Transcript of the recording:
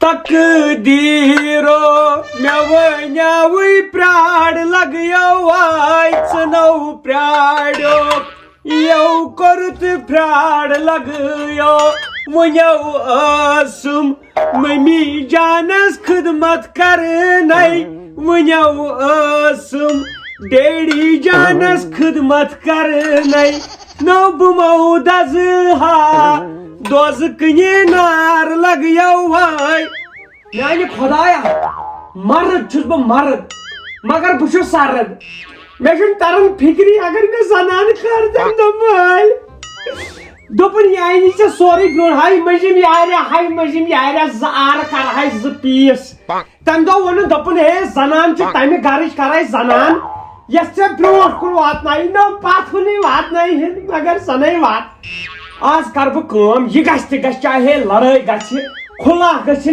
تقدیرو مےٚ ونیاوٕے پرٛار لگیو آے ژٕنو پرٛاریو یو کوٚر تہٕ پرٛار لگیو ونیو ٲسٕم ممی جانس خدمت کرنے ونیو ٲسٕم ڈیڈی جانس خدمت کرنے نو بہٕ دزٕ ہا دوز کنی نار لگیو آے میانہِ خدایا مرد چھُس بہٕ مرد مگر بہٕ چھُس سرد مےٚ چھُنہٕ تران فکری اگر مےٚ زنان کھردن دمال دوٚپُن یہِ اَنی ژےٚ سورُے برٛونٛٹھ ہاے مٔنٛزِم یارا زٕ آرٕ کرہاے زٕ پیٖس تمہِ دۄہ ووٚنُن دوٚپُن ہے زنان چھِ تمہِ گرٕچ کرے زنان یۄس ژےٚ برٛونٛٹھ کُن واتنایہِ نہ پتھ کُنٕے واتنایہِ مگر سۄ وات آز کر بہٕ کٲم یہِ گژھِ تہِ گژھِ چاہے لڑٲے گژھِ کھُلا گژھِ